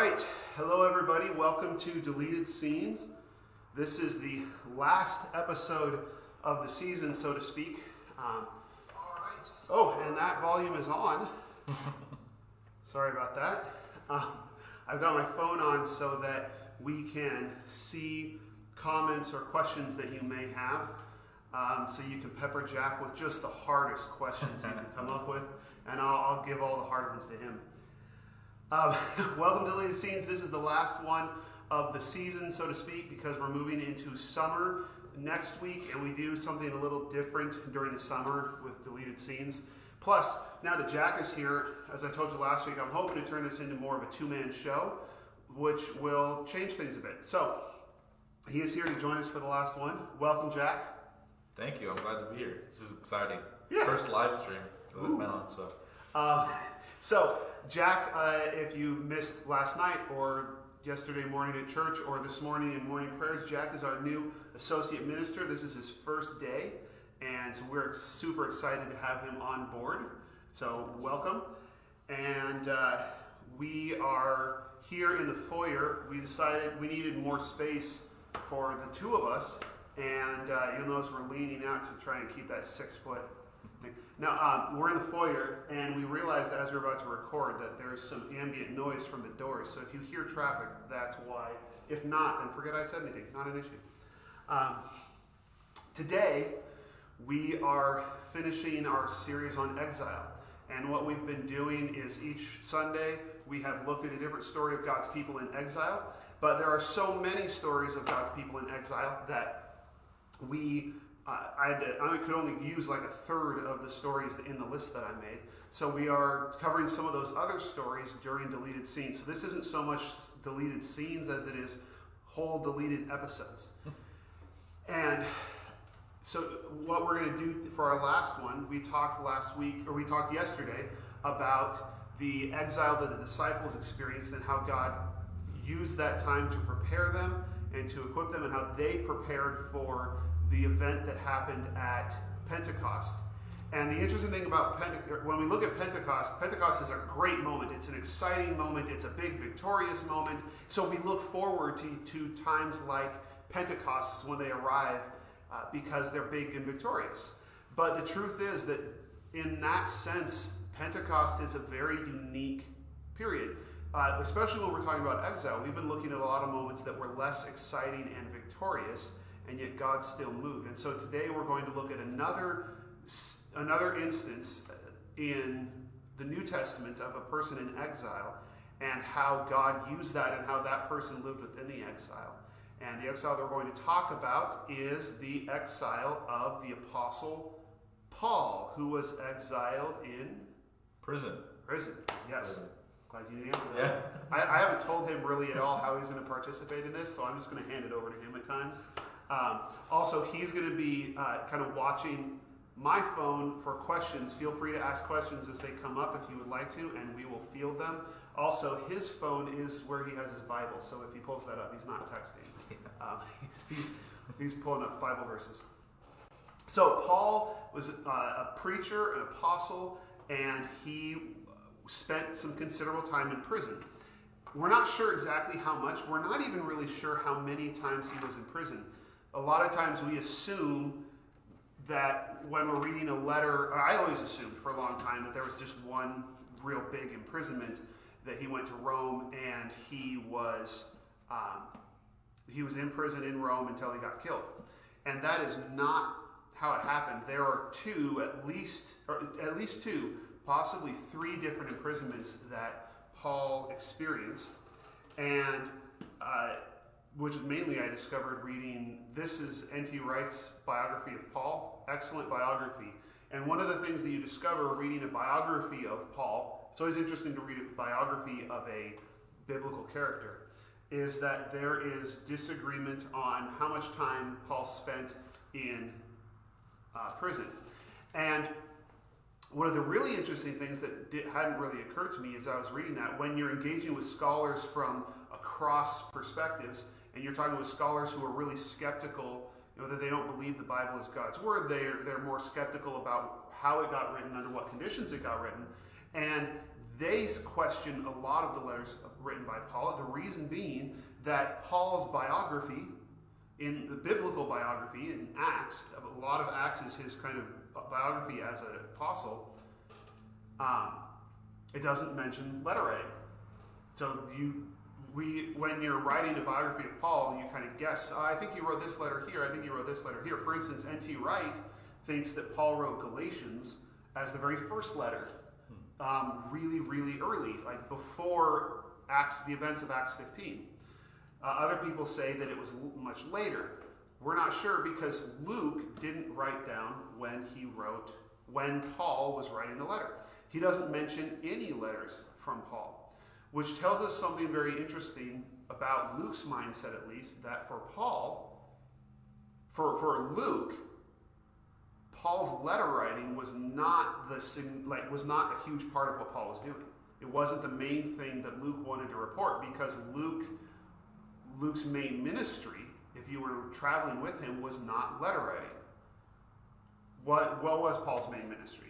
right. Hello, everybody. Welcome to Deleted Scenes. This is the last episode of the season, so to speak. All right. Oh, and that volume is on. Sorry about that. I've got my phone on so that we can see comments or questions that you may have. So you can pepper Jack with just the hardest questions you can come up with, and I'll give all the hard ones to him. Welcome to Deleted Scenes. This is the last one of the season, so to speak, because we're moving into summer next week, and we do something a little different during the summer with Deleted Scenes. Plus, now that Jack is here, as I told you last week, I'm hoping to turn this into more of a two-man show, which will change things a bit. So, he is here to join us for the last one. Welcome, Jack. Thank you. I'm glad to be here. This is exciting. Yeah. First live stream that we've been on, so. So, Jack, if you missed last night or yesterday morning at church or this morning in morning prayers, Jack is our new associate minister. This is his first day, and so we're super excited to have him on board. So, welcome. And we are here in the foyer. We decided we needed more space for the two of us, and you'll notice we're leaning out to try and keep that 6 foot thing. Now, we're in the foyer, and we realized as we were about to record that there's some ambient noise from the doors. So if you hear traffic, that's why. If not, then forget I said anything. Not an issue. Today, we are finishing our series on Exile. And what we've been doing is each Sunday, we have looked at a different story of God's people in exile. But there are so many stories of God's people in exile that I could only use like a third of the stories in the list that I made. So we are covering some of those other stories during Deleted Scenes. So this isn't so much Deleted Scenes as it is whole deleted episodes. And so what we're going to do for our last one, we talked yesterday about the exile that the disciples experienced and how God used that time to prepare them and to equip them and how they prepared for the event that happened at Pentecost. And the interesting thing about when we look at Pentecost is a great moment. It's an exciting moment. It's a big victorious moment. So we look forward to times like Pentecost when they arrive because they're big and victorious. But the truth is that in that sense, Pentecost is a very unique period. Especially when we're talking about exile. We've been looking at a lot of moments that were less exciting and victorious, and yet God still moved. And so today we're going to look at another instance in the New Testament of a person in exile and how God used that and how that person lived within the exile. And the exile that we're going to talk about is the exile of the Apostle Paul, who was exiled in Prison, yes. Prison. Glad you didn't answer that. Yeah. I haven't told him really at all how he's going to participate in this, so I'm just going to hand it over to him at times. Also, he's going to be kind of watching my phone for questions. Feel free to ask questions as they come up if you would like to, and we will field them. Also, his phone is where he has his Bible, so if he pulls that up, he's not texting. He's pulling up Bible verses. So Paul was a preacher, an apostle, and he spent some considerable time in prison. We're not sure exactly how much. We're not even really sure how many times he was in prison. A lot of times we assume that when we're reading a letter, I always assumed for a long time that there was just one real big imprisonment, that he went to Rome and he was in prison in Rome until he got killed. And that is not how it happened. There are at least two, possibly three different imprisonments that Paul experienced, and which is mainly I discovered reading, this is N.T. Wright's biography of Paul, excellent biography. And one of the things that you discover reading a biography of Paul, it's always interesting to read a biography of a biblical character, is that there is disagreement on how much time Paul spent in prison. And one of the really interesting things that hadn't really occurred to me as I was reading that, when you're engaging with scholars from across perspectives, and you're talking with scholars who are really skeptical, that they don't believe the Bible is God's word, they're more skeptical about how it got written, under what conditions it got written, and they question a lot of the letters written by Paul. The reason being that Paul's biography, in the biblical biography in Acts, a lot of Acts is his kind of biography as an apostle. It doesn't mention letter writing. So when you're writing a biography of Paul, you kind of guess, I think he wrote this letter here, I think he wrote this letter here. For instance, N.T. Wright thinks that Paul wrote Galatians as the very first letter, really, really early, like before the events of Acts 15. Other people say that it was much later. We're not sure because Luke didn't write down when Paul was writing the letter. He doesn't mention any letters from Paul, which tells us something very interesting about Luke's mindset, at least, that for Luke, Paul's letter writing was not a huge part of what Paul was doing. It wasn't the main thing that Luke wanted to report, because Luke's main ministry, if you were traveling with him, was not letter writing. What was Paul's main ministry?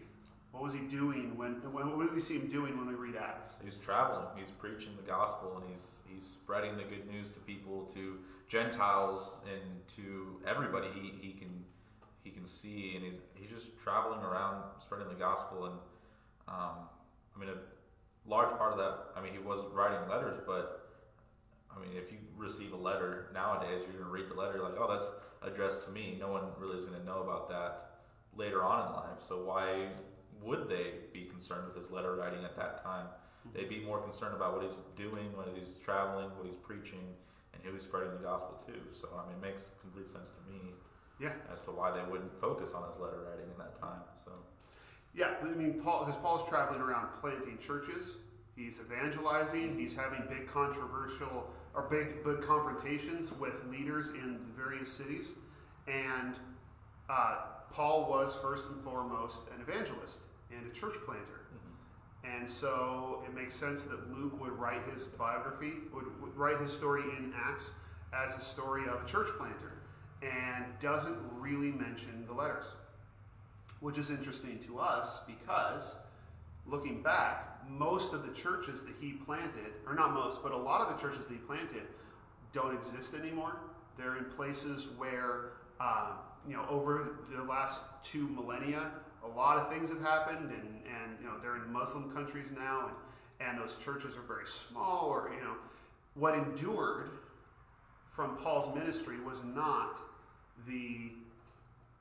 What was he doing what do we see him doing when we read Acts? He's traveling. He's preaching the gospel, and he's spreading the good news to people, to Gentiles, and to everybody he can see. And he's just traveling around spreading the gospel. And a large part of that. He was writing letters, but if you receive a letter nowadays, you're going to read the letter like, oh, that's addressed to me. No one really is going to know about that later on in life. So why would they be concerned with his letter writing at that time? They'd be more concerned about what he's doing, when he's traveling, what he's preaching, and who he's spreading the gospel to. So, it makes complete sense to me as to why they wouldn't focus on his letter writing in that time. So, yeah, Paul's traveling around planting churches. He's evangelizing. He's having big confrontations with leaders in the various cities. And Paul was first and foremost an evangelist and a church planter. Mm-hmm. And so it makes sense that Luke would write his biography, would write his story in Acts as the story of a church planter, and doesn't really mention the letters, which is interesting to us because, looking back, most of the churches that he planted, or not most, but a lot of the churches that he planted don't exist anymore. They're in places where, over the last 2 millennia, a lot of things have happened, and they're in Muslim countries now, and those churches are very small, or, what endured from Paul's ministry was not the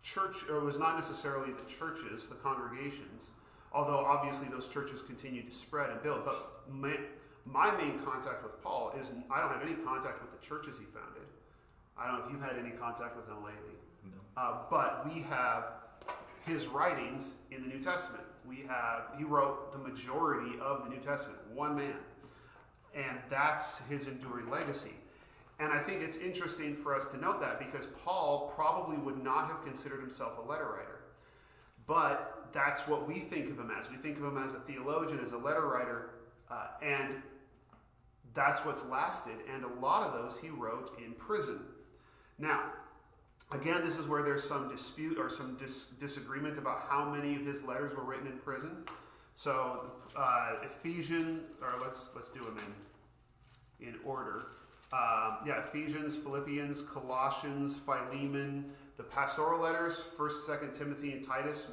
church, or was not necessarily the churches, the congregations, although obviously those churches continue to spread and build. But my main contact with Paul is, I don't have any contact with the churches he founded. I don't know if you've had any contact with him lately. No. But we have his writings in the New Testament. He wrote the majority of the New Testament, one man. And that's his enduring legacy. And I think it's interesting for us to note that, because Paul probably would not have considered himself a letter writer. But that's what we think of him as. We think of him as a theologian, as a letter writer, and that's what's lasted. And a lot of those he wrote in prison. Now, again, this is where there's some dispute or some disagreement about how many of his letters were written in prison. So Ephesians, or let's do them in order. Ephesians, Philippians, Colossians, Philemon, the pastoral letters, 1st, 2nd Timothy, and Titus.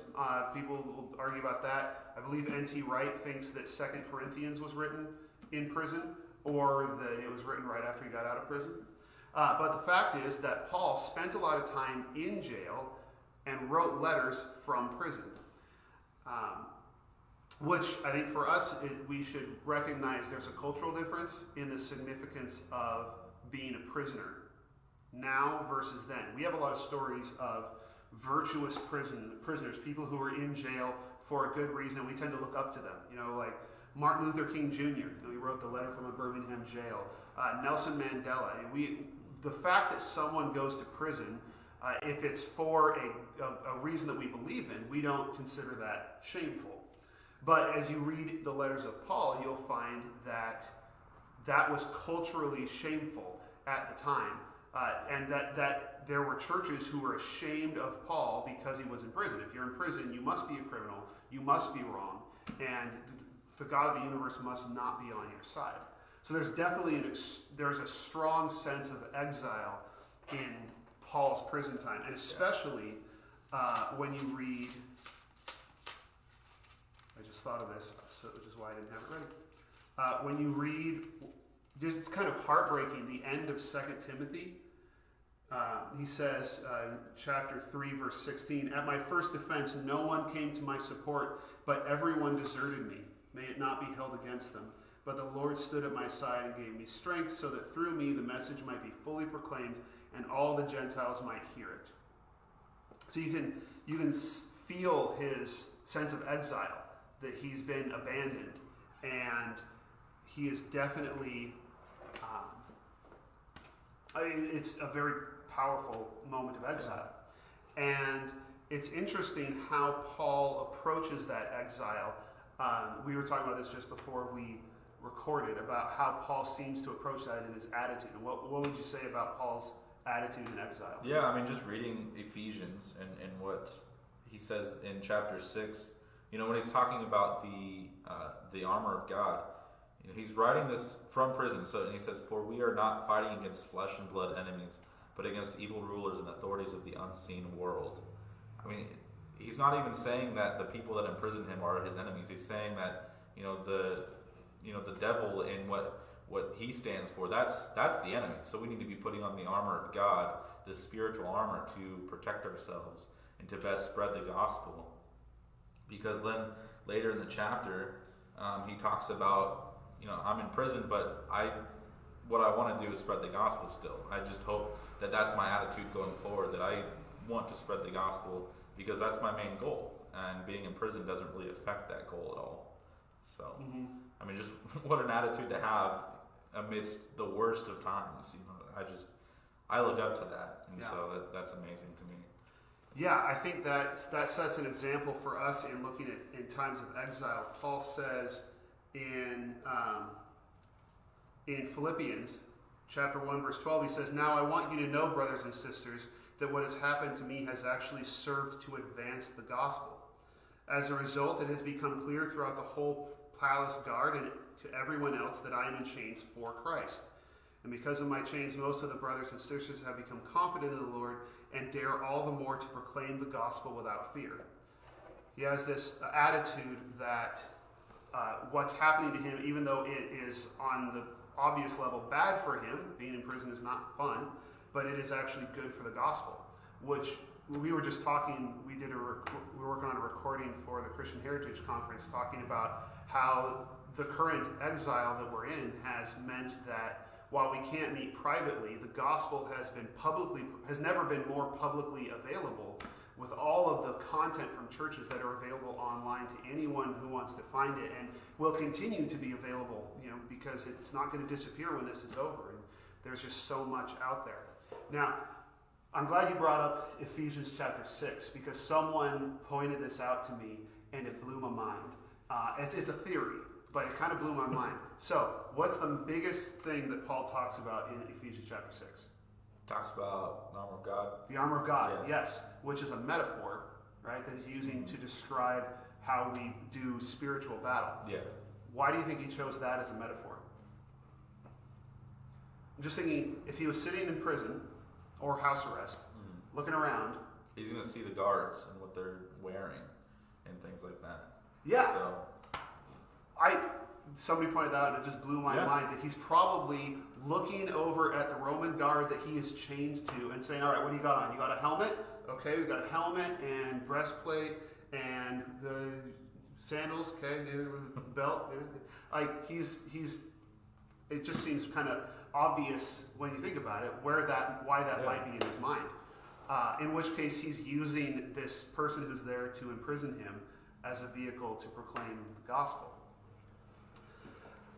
People will argue about that. I believe N.T. Wright thinks that 2nd Corinthians was written in prison, or that it was written right after he got out of prison. But the fact is that Paul spent a lot of time in jail and wrote letters from prison. Which I think for us, we should recognize there's a cultural difference in the significance of being a prisoner now versus then. We have a lot of stories of virtuous prisoners, people who are in jail for a good reason, and we tend to look up to them. Like Martin Luther King Jr., he wrote the letter from a Birmingham jail. Nelson Mandela. The fact that someone goes to prison, if it's for a reason that we believe in, we don't consider that shameful. But as you read the letters of Paul, you'll find that was culturally shameful at the time, and that there were churches who were ashamed of Paul because he was in prison. If you're in prison, you must be a criminal, you must be wrong. And the God of the universe must not be on your side. So there's definitely there's a strong sense of exile in Paul's prison time, and especially when you read. I just thought of this, which is why I didn't have it ready. When you read, just it's kind of heartbreaking. The end of 2 Timothy. He says in chapter 3, verse 16, "At my first defense, no one came to my support, but everyone deserted me. May it not be held against them. But the Lord stood at my side and gave me strength, so that through me the message might be fully proclaimed, and all the Gentiles might hear it." So you can feel his sense of exile, that he's been abandoned, and he is definitely. It's a very powerful moment of exile, and it's interesting how Paul approaches that exile. We were talking about this just before we recorded, about how Paul seems to approach that in his attitude. And what would you say about Paul's attitude in exile? Yeah, I mean, just reading Ephesians and what he says in chapter 6, when he's talking about the armor of God, he's writing this from prison. And he says, "For we are not fighting against flesh and blood enemies, but against evil rulers and authorities of the unseen world." I mean, he's not even saying that the people that imprison him are his enemies. He's saying that the devil and what he stands for, that's the enemy. So we need to be putting on the armor of God, the spiritual armor, to protect ourselves and to best spread the gospel. Because then later in the chapter, he talks about, I'm in prison, but what I want to do is spread the gospel still. I just hope that that's my attitude going forward, that I want to spread the gospel because that's my main goal. And being in prison doesn't really affect that goal at all. So, I mean, just what an attitude to have amidst the worst of times. I look up to that. And so that's amazing to me. Yeah, I think that sets an example for us in looking at in times of exile. Paul says in Philippians chapter 1, verse 12, he says, "Now I want you to know, brothers and sisters, that what has happened to me has actually served to advance the gospel. As a result, it has become clear throughout the whole palace guard and to everyone else that I am in chains for Christ. And because of my chains, most of the brothers and sisters have become confident in the Lord and dare all the more to proclaim the gospel without fear." He has this attitude that what's happening to him, even though it is on the obvious level bad for him, being in prison is not fun, but it is actually good for the gospel, which we were just talking, we were working on a recording for the Christian Heritage Conference, talking about how the current exile that we're in has meant that while we can't meet privately, the gospel has never been more publicly available, with all of the content from churches that are available online to anyone who wants to find it, and will continue to be available, because it's not going to disappear when this is over, and there's just so much out there. Now, I'm glad you brought up Ephesians chapter 6, because someone pointed this out to me, and it blew my mind. It's a theory, but it kind of blew my mind. So, what's the biggest thing that Paul talks about in Ephesians chapter 6? Talks about the armor of God. The armor of God, yes, which is a metaphor, right, that he's using to describe how we do spiritual battle. Yeah. Why do you think he chose that as a metaphor? I'm just thinking, if he was sitting in prison or house arrest, looking around, he's going to see the guards and what they're wearing and things like that. Yeah. So somebody pointed that out, and it just blew my mind, that he's probably looking over at the Roman guard that he is chained to and saying, "All right, what do you got on? You got a helmet? Okay, we got a helmet and breastplate and the sandals, okay, belt." Like he's it just seems kind of obvious when you think about it why that might be in his mind. In which case he's using this person who's there to imprison him as a vehicle to proclaim the gospel.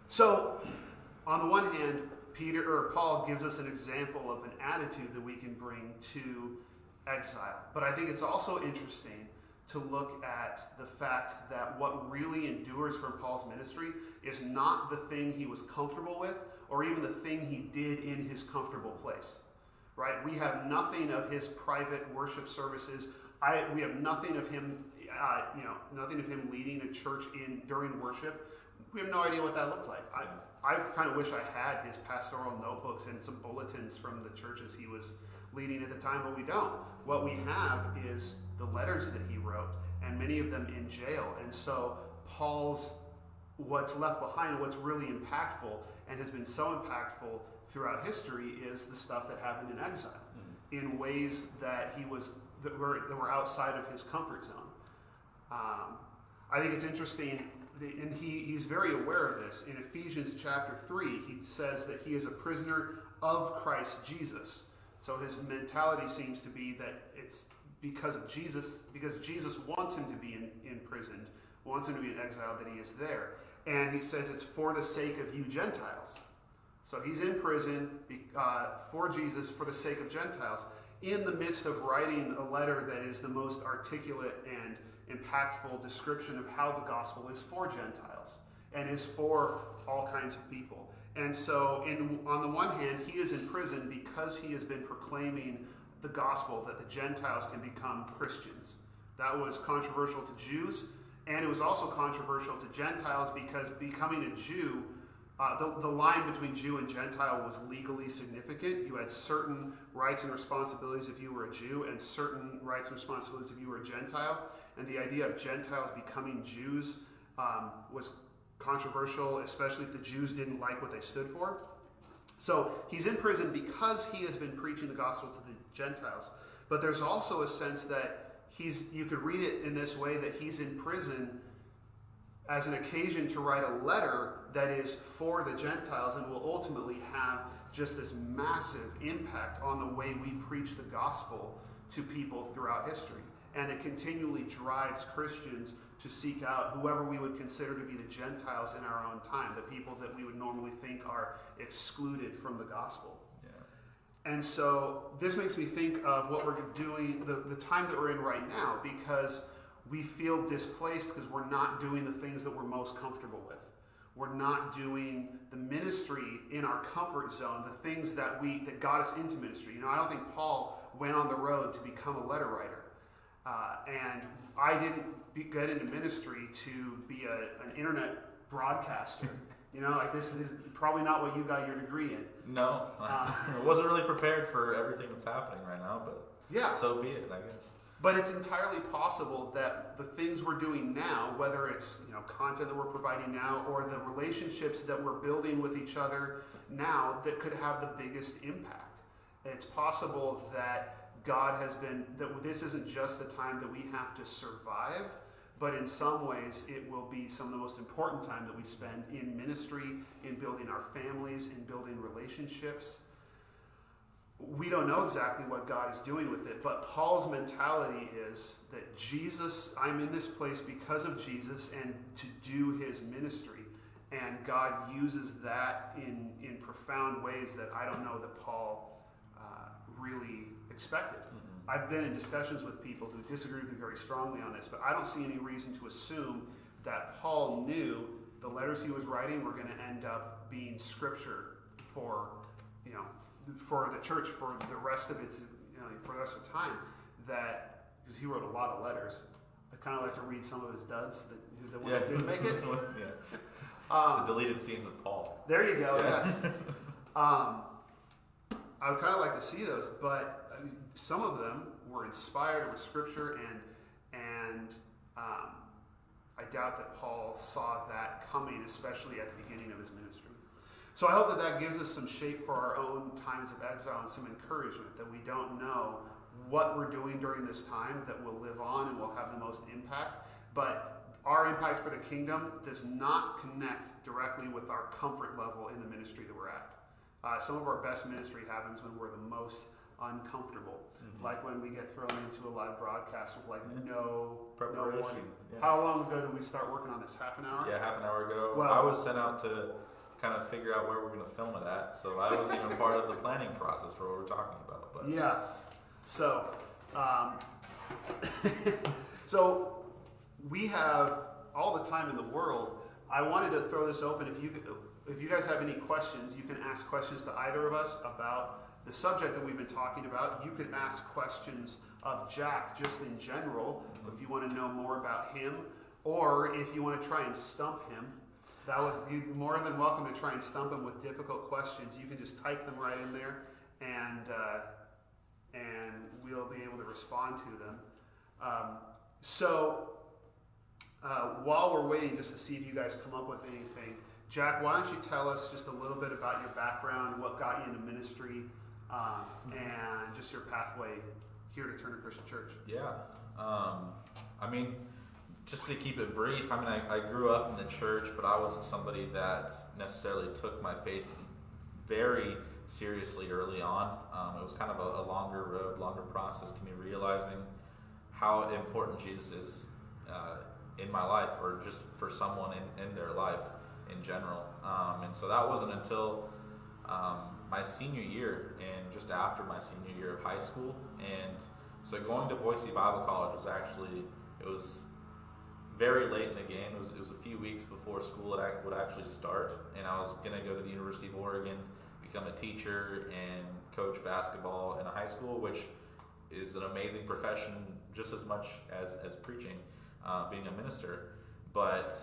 So, on the one hand, Paul gives us an example of an attitude that we can bring to exile. But I think it's also interesting to look at the fact that what really endures from Paul's ministry is not the thing he was comfortable with, or even the thing he did in his comfortable place. Right? We have nothing of his private worship services. We have nothing of him, nothing of him leading a church during worship. we have no idea what that looked like. I kind of wish I had his pastoral notebooks and some bulletins from the churches he was leading at the time, but we don't. What we have is the letters that he wrote, and many of them in jail. And so Paul's, what's left behind, what's really impactful and has been so impactful throughout history is the stuff that happened in exile in ways that that were outside of his comfort zone. I think it's interesting, and he's very aware of this. In Ephesians chapter 3, he says that he is a prisoner of Christ Jesus. So his mentality seems to be that it's because Jesus wants him to be imprisoned, wants him to be in exile, that he is there. And he says it's for the sake of you Gentiles. So he's in prison for Jesus, for the sake of Gentiles, in the midst of writing a letter that is the most articulate and impactful description of how the gospel is for Gentiles and is for all kinds of people. And so on the one hand, he is in prison because he has been proclaiming the gospel that the Gentiles can become Christians. That was controversial to Jews, and it was also controversial to Gentiles because becoming a Jew, the line between Jew and Gentile was legally significant. You had certain rights and responsibilities if you were a Jew and certain rights and responsibilities if you were a Gentile. And the idea of Gentiles becoming Jews was controversial, especially if the Jews didn't like what they stood for. So he's in prison because he has been preaching the gospel to the Gentiles. But there's also a sense that you could read it in this way, that he's in prison as an occasion to write a letter that is for the Gentiles and will ultimately have just this massive impact on the way we preach the gospel to people throughout history. And it continually drives Christians to seek out whoever we would consider to be the Gentiles in our own time, the people that we would normally think are excluded from the gospel. Yeah. And so this makes me think of what we're doing, the time that we're in right now, because we feel displaced because we're not doing the things that we're most comfortable with. We're not doing the ministry in our comfort zone, the things that got us into ministry. I don't think Paul went on the road to become a letter writer. And I didn't get into ministry to be an internet broadcaster. This is probably not what you got your degree in. No, I wasn't really prepared for everything that's happening right now, but yeah, so be it, I guess. But it's entirely possible that the things we're doing now, whether it's content that we're providing now or the relationships that we're building with each other now, that could have the biggest impact. It's possible that God has been, that this isn't just a time that we have to survive, but in some ways it will be some of the most important time that we spend in ministry, in building our families, in building relationships. We don't know exactly what God is doing with it, but Paul's mentality is that I'm in this place because of Jesus and to do his ministry. And God uses that in profound ways that I don't know that Paul really expected. Mm-hmm. I've been in discussions with people who disagree with me very strongly on this, but I don't see any reason to assume that Paul knew the letters he was writing were going to end up being scripture for the church for the rest of its, for the rest of time. That because he wrote a lot of letters. I kind of like to read some of his duds, the ones that didn't make it. The deleted scenes of Paul. There you go. Yeah. Yes. I would kind of like to see those, but some of them were inspired with scripture, and I doubt that Paul saw that coming, especially at the beginning of his ministry. So I hope that gives us some shape for our own times of exile and some encouragement that we don't know what we're doing during this time that will live on and will have the most impact. But our impact for the kingdom does not connect directly with our comfort level in the ministry that we're at. Some of our best ministry happens when we're the most uncomfortable, like when we get thrown into a live broadcast with no preparation. No warning. Yeah. How long ago did we start working on this? Half an hour? Yeah, half an hour ago. Well, I was sent out to kind of figure out where we're going to film it at, so I wasn't even part of the planning process for what we're talking about. But yeah, so so we have all the time in the world. I wanted to throw this open. If you guys have any questions, you can ask questions to either of us about the subject that we've been talking about. You could ask questions of Jack just in general if you want to know more about him, or if you want to try and stump him. You're more than welcome to try and stump him with difficult questions. You can just type them right in there, and we'll be able to respond to them. While we're waiting just to see if you guys come up with anything, Jack, why don't you tell us just a little bit about your background, what got you into ministry, and just your pathway here to Turner Christian Church? Yeah. I mean, just to keep it brief, I mean, I grew up in the church, but I wasn't somebody that necessarily took my faith very seriously early on. It was kind of a longer road, longer process to me realizing how important Jesus is in my life, or just for someone in their life in general. And so that wasn't until my senior year, and just after my senior year of high school. And so going to Boise Bible College was very late in the game. It was a few weeks before school would actually start, and I was going to go to the University of Oregon, become a teacher and coach basketball in a high school, which is an amazing profession just as much as preaching, being a minister. But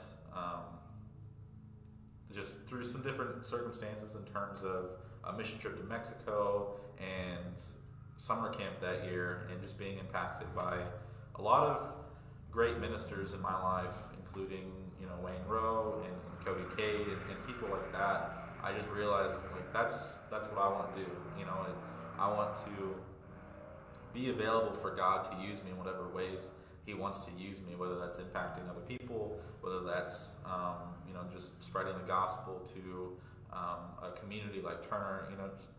just through some different circumstances in terms of a mission trip to Mexico and summer camp that year, and just being impacted by a lot of great ministers in my life, including Wayne Rowe and Cody Cade and people like that, I just realized that's what I want to do. I want to be available for God to use me in whatever ways He wants to use me, whether that's impacting other people, whether that's just spreading the gospel to a community like Turner,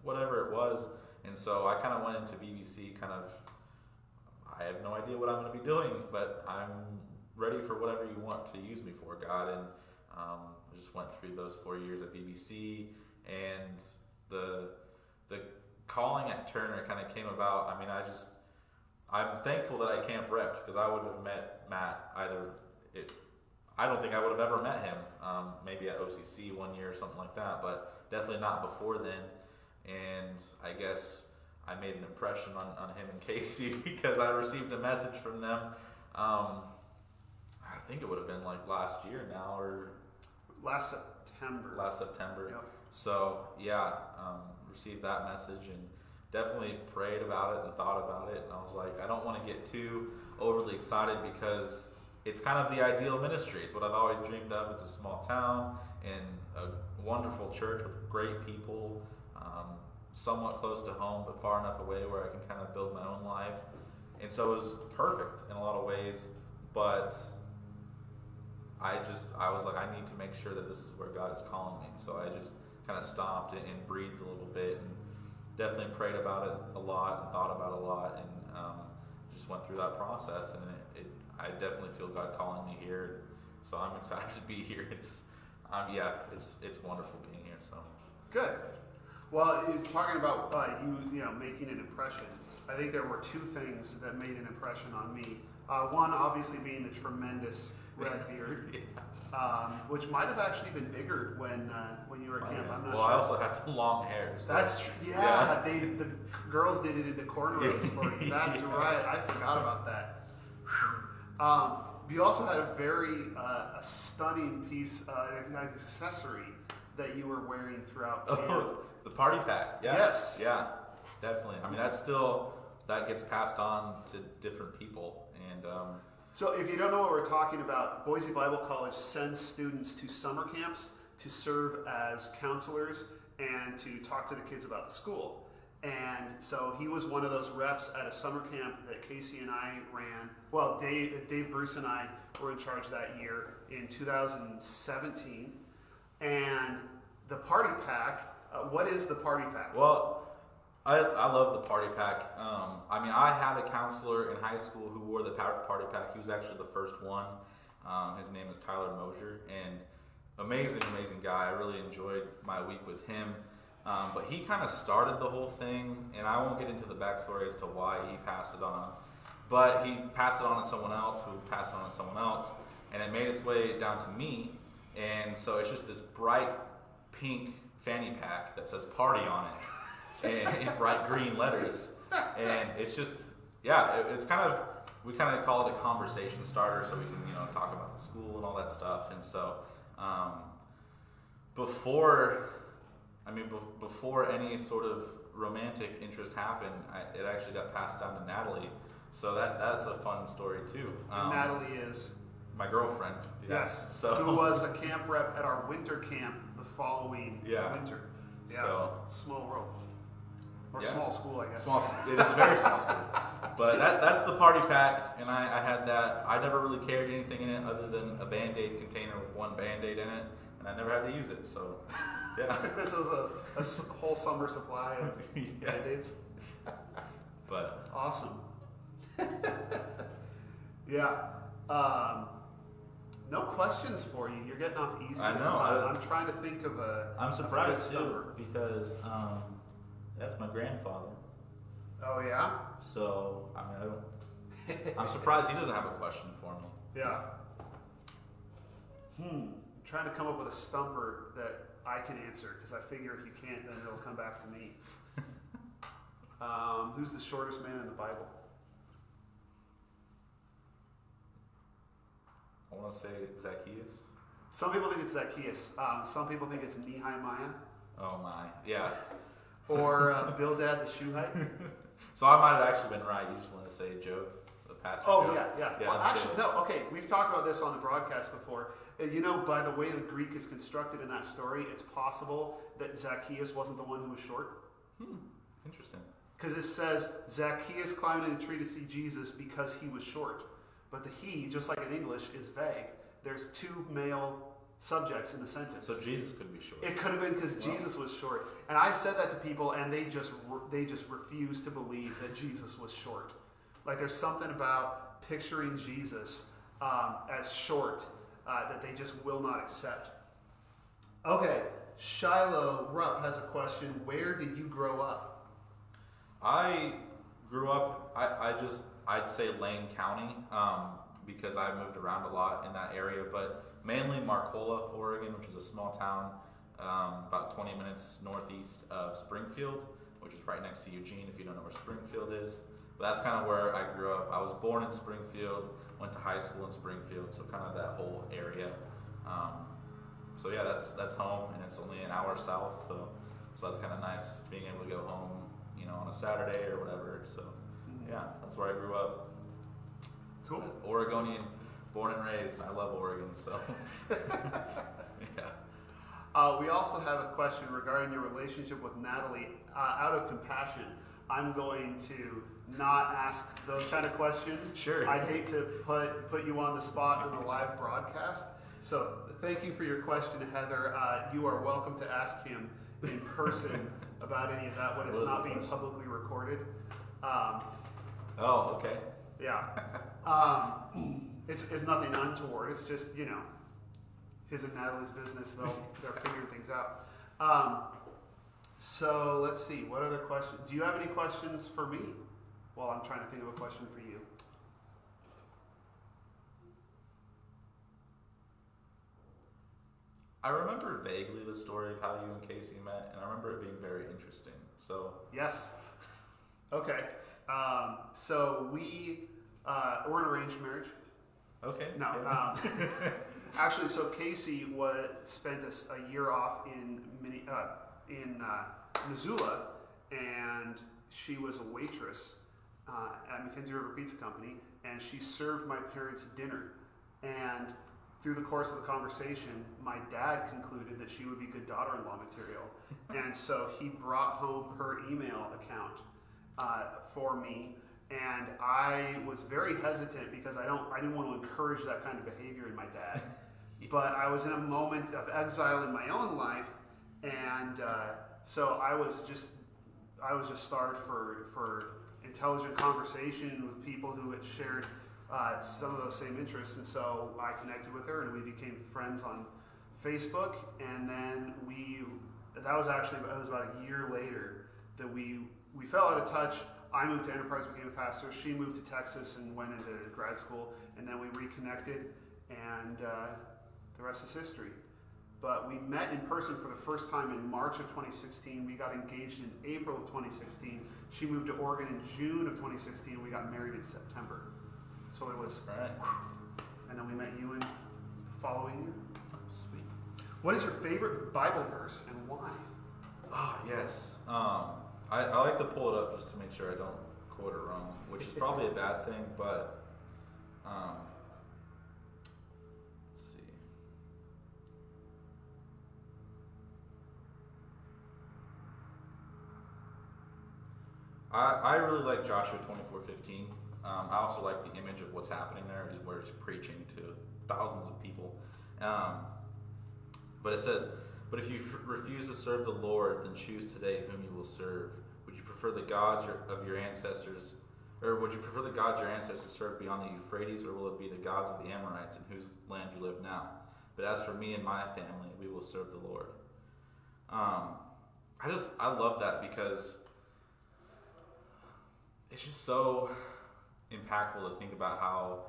whatever it was. And so I kind of went into BBC I have no idea what I'm going to be doing, but I'm ready for whatever you want to use me for, God. And I just went through those 4 years at BBC, and the calling at Turner kind of came about. I mean, I'm thankful that I camp repped, because I would have met Matt I don't think I would have ever met him, maybe at OCC one year or something like that, but definitely not before then. And I guess I made an impression on him and Casey because I received a message from them. I think it would have been last year now, or last September. Yep. So yeah, received that message and definitely prayed about it and thought about it. And I was like, I don't want to get too overly excited, because it's kind of the ideal ministry. It's what I've always dreamed of. It's a small town and a wonderful church with great people, somewhat close to home, but far enough away where I can kind of build my own life. And so it was perfect in a lot of ways, but I was like, I need to make sure that this is where God is calling me. So I just kind of stopped and breathed a little bit, and definitely prayed about it a lot and thought about it a lot, and just went through that process. And I definitely feel God calling me here. So I'm excited to be here. It's wonderful being here. So good. Well, he was talking about you making an impression. I think there were two things that made an impression on me. One, obviously, being the tremendous red beard, which might have actually been bigger when you were at camp. I'm not sure. I also had the long hair. So. That's true. Yeah. The girls did it into cornrows for you. That's right. I forgot about that. You also had a very stunning piece, an accessory that you were wearing throughout camp. Oh, the party pack. Yeah. Yes. Yeah, definitely. I mean, that gets passed on to different people. And so if you don't know what we're talking about, Boise Bible College sends students to summer camps to serve as counselors and to talk to the kids about the school. And so he was one of those reps at a summer camp that Casey and I ran. Well, Dave Bruce and I were in charge that year in 2017. And the party pack, what is the party pack? Well, I love the party pack. I mean, I had a counselor in high school who wore the party pack. He was actually the first one. His name is Tyler Mosier, and amazing guy. I really enjoyed my week with him. But he kind of started the whole thing, and I won't get into the backstory as to why he passed it on. But he passed it on to someone else who passed it on to someone else, and it made its way down to me. And so it's just this bright pink fanny pack that says party on it, and in bright green letters. And it's just, it's kind of, we kind of call it a conversation starter, so we can, talk about the school and all that stuff. And so before, before any sort of romantic interest happened, it actually got passed down to Natalie. So that's a fun story too. And Natalie is my girlfriend. yes, So who was a camp rep at our winter camp the following winter. Yeah. So small world. Or small school, I guess. It is a very small school. But that's the party pack, and I had that. I never really carried anything in it other than a Band-Aid container with one Band-Aid in it, and I never had to use it, so yeah. This was a whole summer supply of Band-Aids. But awesome. Yeah. No questions for you. You're getting off easy. I know. I'm trying to think of a. I'm surprised too because that's my grandfather. Oh yeah. So I don't. I'm surprised he doesn't have a question for me. Yeah. I'm trying to come up with a stumper that I can answer because I figure if you can't, then it'll come back to me. Who's the shortest man in the Bible? I want to say Zacchaeus. Some people think it's Zacchaeus. Some people think it's Nehemiah. Oh my, yeah. Or Bildad the Shuhite. So I might have actually been right. You just want to say Job, the pastor. Oh Job. yeah. Well, actually, no. Okay, we've talked about this on the broadcast before. You know, by the way the Greek is constructed in that story, it's possible that Zacchaeus wasn't the one who was short. Interesting. Because it says Zacchaeus climbed in a tree to see Jesus because he was short. But the he, just like in English, is vague. There's two male subjects in the sentence. So Jesus could be short. It could have been because Jesus was short. And I've said that to people, and they just refuse to believe that Jesus was short. Like there's something about picturing Jesus as short that they just will not accept. Okay, Shiloh Rupp has a question. Where did you grow up? I grew up, I'd say Lane County, because I moved around a lot in that area, but mainly Marcola, Oregon, which is a small town about 20 minutes northeast of Springfield, which is right next to Eugene, if you don't know where Springfield is. But that's kind of where I grew up. I was born in Springfield, went to high school in Springfield, so kind of that whole area. So yeah, that's home, and it's only an hour south, so that's kind of nice being able to go home, on a Saturday or whatever. So yeah, that's where I grew up. Cool. Oregonian, born and raised. I love Oregon, so yeah. We also have a question regarding your relationship with Natalie. Out of compassion, I'm going to not ask those kind of questions. Sure. I'd hate to put you on the spot in the live broadcast. So thank you for your question, Heather. You are welcome to ask him in person about any of that when it's not being publicly recorded. Oh, okay. Yeah. It's nothing untoward. It's just, his and Natalie's business. They're figuring things out. So let's see. What other questions? Do you have any questions for me? Well, I'm trying to think of a question for you. I remember vaguely the story of how you and Casey met, and I remember it being very interesting. So yes. Okay. So we're an arranged marriage. Okay. No. Actually, so Casey spent a year off in Missoula, and she was a waitress at Mackenzie River Pizza Company, and she served my parents dinner. And through the course of the conversation, my dad concluded that she would be good daughter-in-law material, and so he brought home her email account for me. And I was very hesitant because I didn't want to encourage that kind of behavior in my dad. But I was in a moment of exile in my own life, and so I was just starved for intelligent conversation with people who had shared some of those same interests. And so I connected with her, and we became friends on Facebook. And then it was about a year later that we fell out of touch. I moved to Enterprise, became a pastor. She moved to Texas and went into grad school, and then we reconnected, and the rest is history. But we met in person for the first time in March of 2016. We got engaged in April of 2016. She moved to Oregon in June of 2016. We got married in September. So it was, all right. And then we met you in the following year. Oh, sweet. What is your favorite Bible verse and why? Oh, yes. I like to pull it up just to make sure I don't quote it wrong, which is probably a bad thing, but let's see. I really like Joshua 24:15. I also like the image of what's happening there, is where he's preaching to thousands of people. But it says, "But if you refuse to serve the Lord, then choose today whom you will serve. Would you prefer the gods of your ancestors, or would you prefer the gods your ancestors served beyond the Euphrates, or will it be the gods of the Amorites in whose land you live now? But as for me and my family, we will serve the Lord." I love that because it's just so impactful to think about how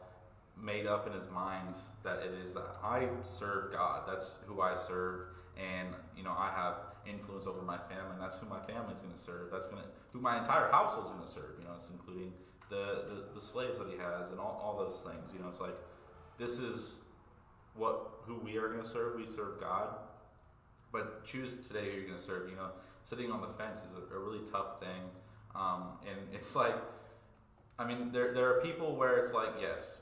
made up in his mind that it is that I serve God. That's who I serve, and I have influence over my family, and that's who my family's going to serve. That's who my entire household's going to serve. It's including the slaves that he has and all those things. It's like this is who we are going to serve. We serve God, but choose today who you're going to serve. Sitting on the fence is a really tough thing, and it's like, there are people where it's like, yes,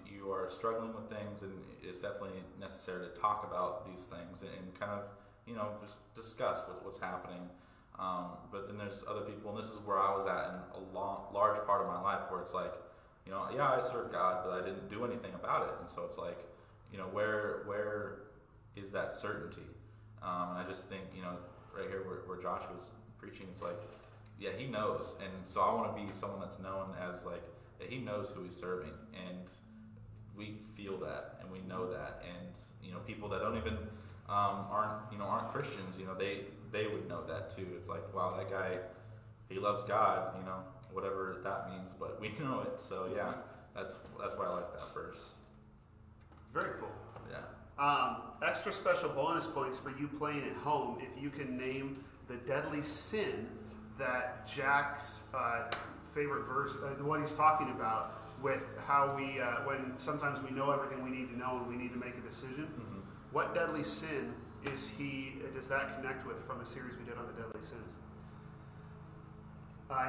you are struggling with things, and it's definitely necessary to talk about these things and kind of, just discuss what's happening. But then there's other people, and this is where I was at in a large part of my life, where it's like, yeah, I serve God, but I didn't do anything about it. And so it's like, where is that certainty? And I just think, right here where Josh was preaching, it's like, yeah, he knows, and so I want to be someone that's known as like that he knows who he's serving, and we feel that and we know that, and people that don't even aren't Christians, they would know that too. It's like, wow, that guy, he loves God, whatever that means, but we know it. So yeah, that's why I like that verse. Very cool. Yeah. Extra special bonus points for you playing at home if you can name the deadly sin that Jack's favorite verse, what he's talking about, with how we, when sometimes we know everything we need to know and we need to make a decision. Mm-hmm. What deadly sin does that connect with from the series we did on the deadly sins?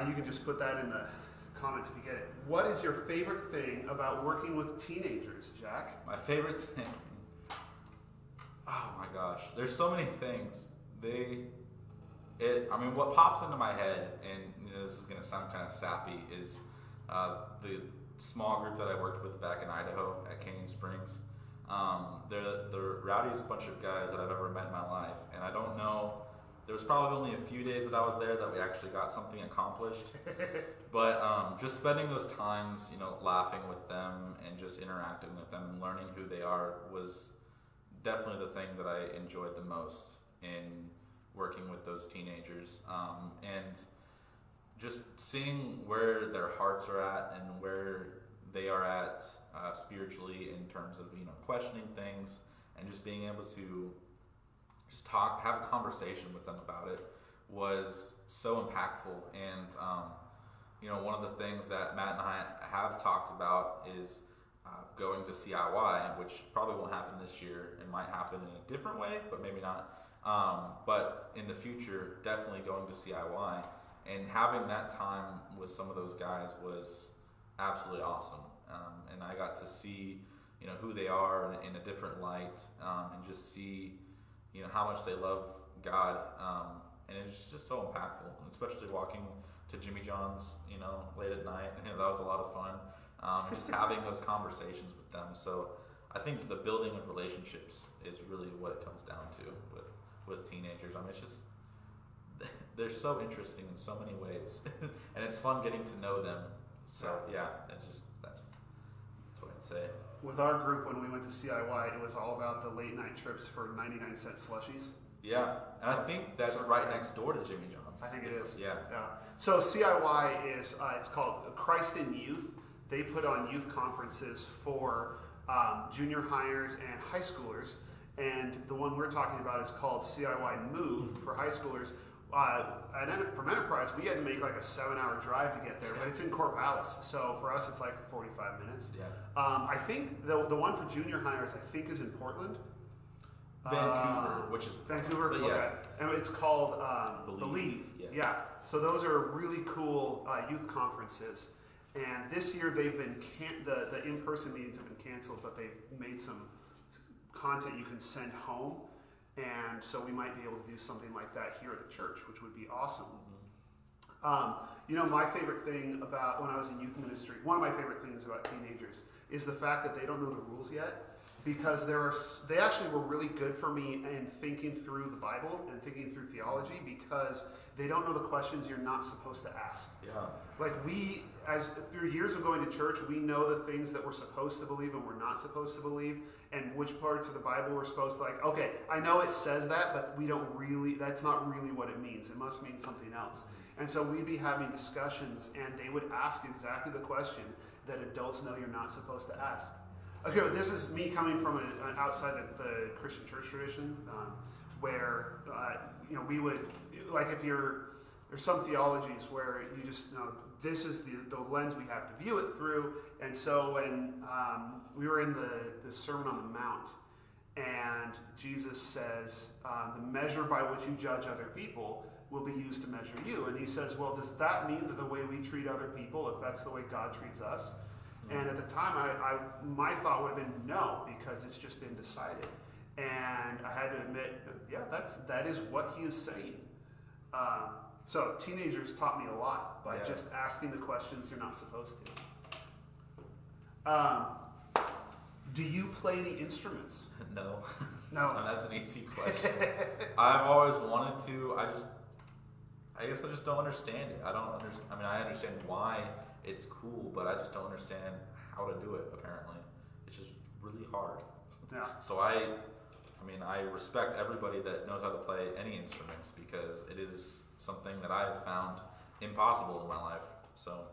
You can just put that in the comments if you get it. What is your favorite thing about working with teenagers, Jack? My favorite thing? Oh my gosh, there's so many things. What pops into my head, and this is going to sound kind of sappy, is the small group that I worked with back in Idaho at Canyon Springs. They're the rowdiest bunch of guys that I've ever met in my life, and I don't know, there was probably only a few days that I was there that we actually got something accomplished, but just spending those times, laughing with them and just interacting with them and learning who they are was definitely the thing that I enjoyed the most in working with those teenagers, and just seeing where their hearts are at and where they are at spiritually in terms of questioning things, and just being able to just have a conversation with them about it was so impactful. And one of the things that Matt and I have talked about is going to CIY, which probably won't happen this year. It might happen in a different way, but maybe not. But in the future, definitely going to CIY and having that time with some of those guys was absolutely awesome. And I got to see, who they are in a different light, and just see, how much they love God. And it's just so impactful, especially walking to Jimmy John's, late at night. That was a lot of fun. And just having those conversations with them. So I think the building of relationships is really what it comes down to with teenagers. It's just, they're so interesting in so many ways, and it's fun getting to know them. So yeah, that's what I'd say. With our group, when we went to CIY, it was all about the late night trips for 99-cent slushies. Yeah, and I think that's right next door to Jimmy John's. I think it is. Yeah. So CIY is it's called Christ in Youth. They put on youth conferences for junior hires and high schoolers. And the one we're talking about is called CIY Move for high schoolers. From Enterprise, we had to make like a 7-hour drive to get there, but it's in Corvallis. So for us, it's like 45 minutes. Yeah. I think the one for junior hires, I think, is in Portland. Vancouver, which is Vancouver. but Okay. yeah, And it's called Believe. Believe. Yeah. So those are really cool youth conferences. And this year they've been the in-person meetings have been canceled, but they've made some content you can send home. And so we might be able to do something like that here at the church, which would be awesome. My favorite thing about when I was in youth ministry, one of my favorite things about teenagers is the fact that they don't know the rules yet, because they actually were really good for me in thinking through the Bible and thinking through theology, because they don't know the questions you're not supposed to ask. Yeah. Like through years of going to church, we know the things that we're supposed to believe and we're not supposed to believe, and which parts of the Bible we're supposed to okay, I know it says that, but that's not really what it means. It must mean something else. And so we'd be having discussions, and they would ask exactly the question that adults know you're not supposed to ask. Okay, but this is me coming from an outside of the Christian church tradition, where we would there's some theologies where you just know this is the lens we have to view it through. And so when we were in the Sermon on the Mount, and Jesus says, the measure by which you judge other people will be used to measure you. And he says, well, does that mean that the way we treat other people affects the way God treats us? And at the time, my thought would have been no, because it's just been decided. And I had to admit, yeah, that is what he is saying. So teenagers taught me a lot by just asking the questions you're not supposed to. Do you play any instruments? No. No. And that's an easy question. I've always wanted to. I guess I just don't understand it. I don't understand. I mean, I understand why it's cool, but I just don't understand how to do it. Apparently, it's just really hard. Yeah. So I respect everybody that knows how to play any instruments, because it is something that I've found impossible in my life. So,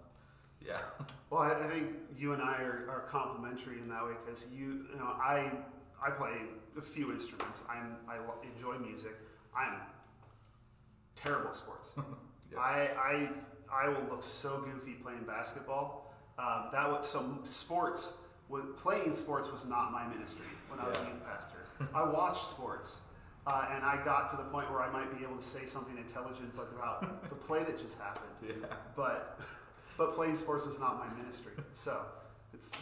yeah. Well, I think you and I are complementary in that way, because I play a few instruments. I enjoy music. I'm terrible at sports. Yeah. I will look so goofy playing basketball. Playing sports was not my ministry when I was a youth pastor. I watched sports, and I got to the point where I might be able to say something intelligent, but about the play that just happened. Yeah. But playing sports was not my ministry. So,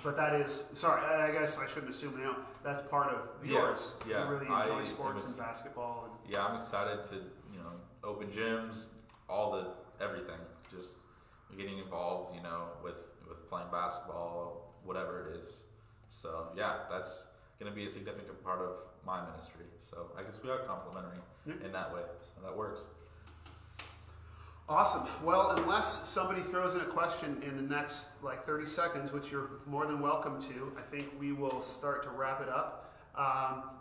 I guess I shouldn't assume that's part of yours. Yeah. You really enjoy sports and basketball. Yeah, I'm excited to open gyms, everything, just getting involved, with playing basketball, whatever it is. So yeah, that's going to be a significant part of my ministry. So I guess we are complementary in that way. So that works. Awesome. Well, unless somebody throws in a question in the next 30 seconds, which you're more than welcome to, I think we will start to wrap it up.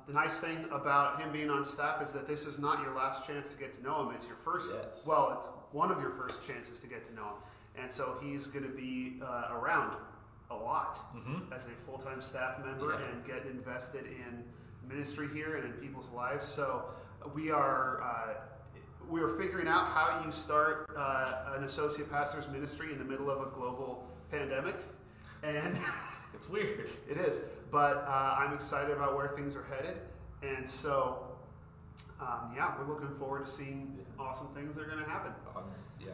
The nice thing about him being on staff is that this is not your last chance to get to know him. It's your first, Yes. Well, it's one of your first chances to get to know him. And so he's going to be around a lot as a full-time staff member and get invested in ministry here and in people's lives. So we are figuring out how you start an associate pastor's ministry in the middle of a global pandemic. And It's weird. it is. But I'm excited about where things are headed. And so, we're looking forward to seeing awesome things that are going to happen. Yeah.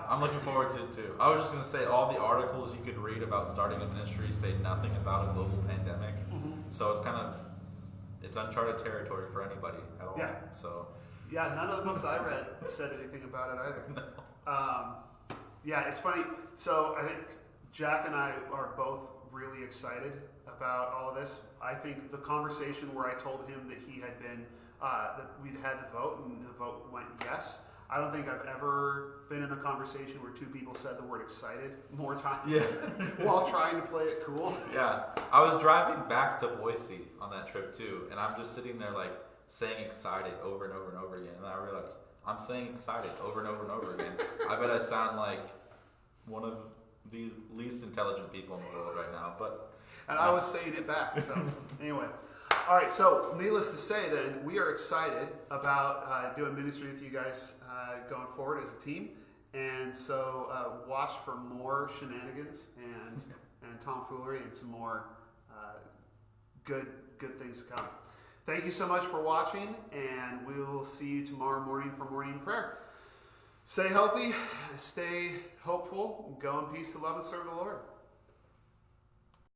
I'm looking forward to it too. I was just going to say, all the articles you could read about starting a ministry say nothing about a global pandemic. So it's uncharted territory for anybody at all. Yeah. So. Yeah, none of the books I read said anything about it either. No. It's funny. So I think Jack and I are both really excited about all of this. I think the conversation where I told him that he had been, that we'd had the vote and the vote went yes. I don't think I've ever been in a conversation where two people said the word excited more times while trying to play it cool. Yeah. I was driving back to Boise on that trip too, and I'm just sitting there saying excited over and over and over again. And I realized I'm saying excited over and over and over again. I bet I sound like one of the least intelligent people in the world right now, and I was saying it back. So anyway, all right. So needless to say, then we are excited about doing ministry with you guys going forward as a team, and so watch for more shenanigans and tomfoolery and some more good things to come. Thank you so much for watching, and we will see you tomorrow morning for morning prayer. Stay healthy, stay hopeful, go in peace to love and serve the Lord.